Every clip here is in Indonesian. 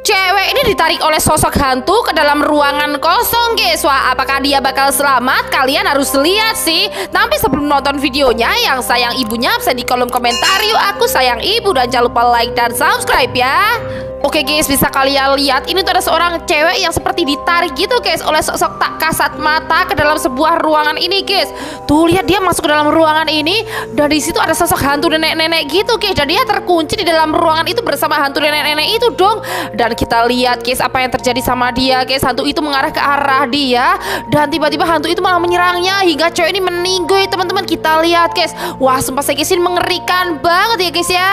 cewek ini ditarik oleh sosok hantu ke dalam ruangan kosong, guys. Wah, apakah dia bakal selamat? Kalian harus lihat sih. Tapi sebelum nonton videonya, yang sayang ibunya bisa di kolom komentar yuk. Aku sayang ibu, dan jangan lupa like dan subscribe ya. Oke guys, bisa kalian lihat ini tuh ada seorang cewek yang seperti ditarik gitu guys oleh sosok tak kasat mata ke dalam sebuah ruangan ini guys. Tuh lihat dia masuk ke dalam ruangan ini, dan di situ ada sosok hantu nenek-nenek gitu guys. Dan dia terkunci di dalam ruangan itu bersama hantu nenek-nenek itu dong. Dan kita lihat guys apa yang terjadi sama dia guys. Hantu itu mengarah ke arah dia, dan tiba-tiba hantu itu malah menyerangnya hingga cewek ini meninggoy teman-teman. Kita lihat guys. Wah, sumpah saya guys ini mengerikan banget ya guys ya.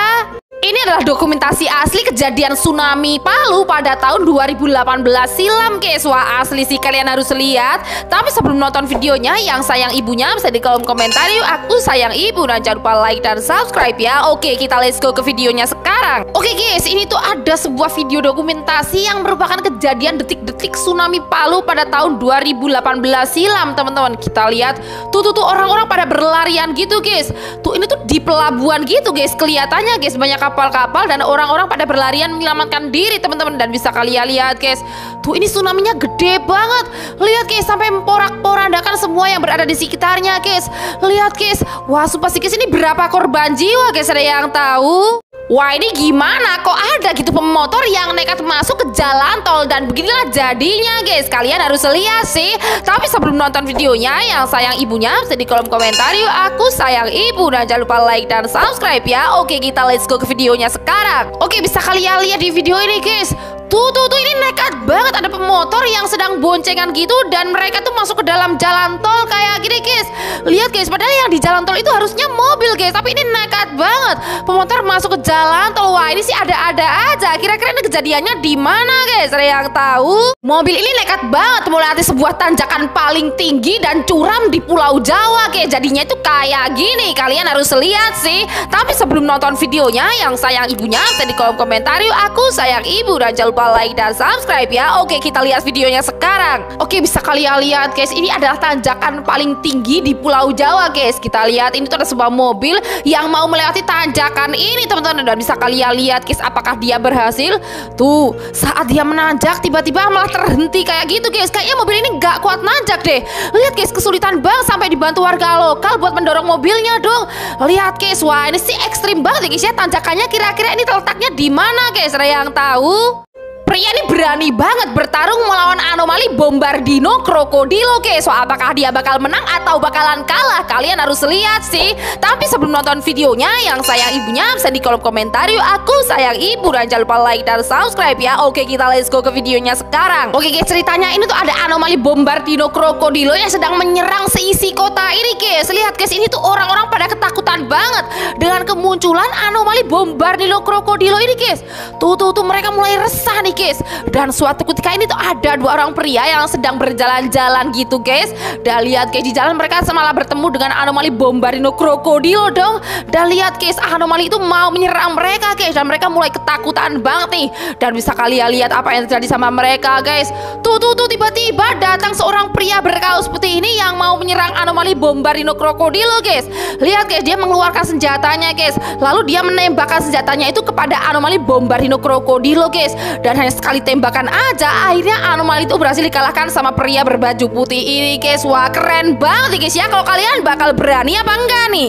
Ini adalah dokumentasi asli kejadian tsunami Palu pada tahun 2018 silam guys. Wah, asli sih, kalian harus lihat. Tapi sebelum nonton videonya, yang sayang ibunya bisa di kolom komentar yuk. Aku sayang ibu, dan jangan lupa like dan subscribe ya. Oke, kita let's go ke videonya sekarang. Oke guys, ini tuh ada sebuah video dokumentasi yang merupakan kejadian detik-detik tsunami Palu pada tahun 2018 silam teman-teman. Kita lihat tuh orang-orang pada berlarian gitu guys. Tuh ini tuh di pelabuhan gitu guys. Kelihatannya guys banyak kapal-kapal dan orang-orang pada berlarian menyelamatkan diri teman-teman. Dan bisa kalian lihat guys, tuh ini tsunami-nya gede banget. Lihat guys, sampai memporak-porandakan semua yang berada di sekitarnya guys. Lihat guys, wah sumpah sih guys, ini berapa korban jiwa guys, ada yang tahu? Wah, ini gimana kok ada gitu pemotor yang nekat masuk ke jalan tol, dan beginilah jadinya guys. Kalian harus lihat sih. Tapi sebelum nonton videonya, yang sayang ibunya bisa di kolom komentar yuk. Aku sayang ibu, dan jangan lupa like dan subscribe ya. Oke, kita let's go ke videonya sekarang. Oke, bisa kalian lihat di video ini guys. Tuh ini nekat banget, ada pemotor yang sedang boncengan gitu, dan mereka tuh masuk ke dalam jalan tol kayak gini guys. Lihat guys, padahal yang di jalan tol itu harusnya mobil guys, tapi ini nekat banget. Pemotor masuk ke jalan tol. Wah, ini sih ada-ada aja. Kira-kira ini kejadiannya di mana guys? Ada yang tahu? Mobil ini nekat banget melewati sebuah tanjakan paling tinggi dan curam di Pulau Jawa guys. Jadinya itu kayak gini. Kalian harus lihat sih. Tapi sebelum nonton videonya, yang sayang ibunya bisa di kolom komentar yuk. Aku sayang ibu, dan jangan lupa like dan subscribe ya. Oke, kita lihat videonya sekarang. Oke, bisa kalian lihat guys, ini adalah tanjakan paling tinggi di Pulau Jawa guys. Kita lihat ini tuh ada sebuah mobil yang mau melewati tanjakan ini teman-teman. Dan bisa kalian lihat guys, apakah dia berhasil? Tuh, saat dia menanjak tiba-tiba malah terhenti kayak gitu guys. Kayaknya mobil ini gak kuat nanjak deh. Lihat guys, kesulitan banget sampai dibantu warga lokal buat mendorong mobilnya dong. Lihat guys, wah ini sih ekstrim banget ya guys ya. Tanjakannya kira-kira ini terletaknya di mana guys? Ada yang tahu? Pria ini berani banget bertarung melawan anomali Bombardino Krokodilo guys. So, apakah dia bakal menang atau bakalan kalah? Kalian harus lihat sih. Tapi sebelum nonton videonya, yang sayang ibunya bisa di kolom komentar yuk. Aku sayang ibu, dan jangan lupa like dan subscribe ya. Oke, kita let's go ke videonya sekarang. Oke guys, ceritanya ini tuh ada anomali Bombardino Krokodilo yang sedang menyerang seisi kota ini guys. Lihat guys, ini tuh orang-orang pada ketakutan banget dengan kemunculan anomali Bombardino Krokodilo ini guys. Tuh mereka mulai resah nih guys. Dan suatu ketika ini tuh ada dua orang pria yang sedang berjalan-jalan gitu guys. Dan lihat guys, di jalan mereka malah bertemu dengan anomali Bombardino Krokodilo dong. Dan lihat guys, anomali itu mau menyerang mereka guys, dan mereka mulai ketakutan banget nih. Dan bisa kalian lihat apa yang terjadi sama mereka guys. Tuh tiba-tiba datang seorang pria berkaus putih ini yang mau menyerang anomali Bombardino Krokodilo guys. Lihat guys, dia mengeluarkan senjatanya guys, lalu dia menembakkan senjatanya itu kepada anomali Bombardino Krokodilo guys. Dan hanya sekali tembakan aja, akhirnya anomali itu berhasil dikalahkan sama pria berbaju putih ini guys. Wah, keren banget guys ya. Kalau kalian bakal berani apa enggak nih?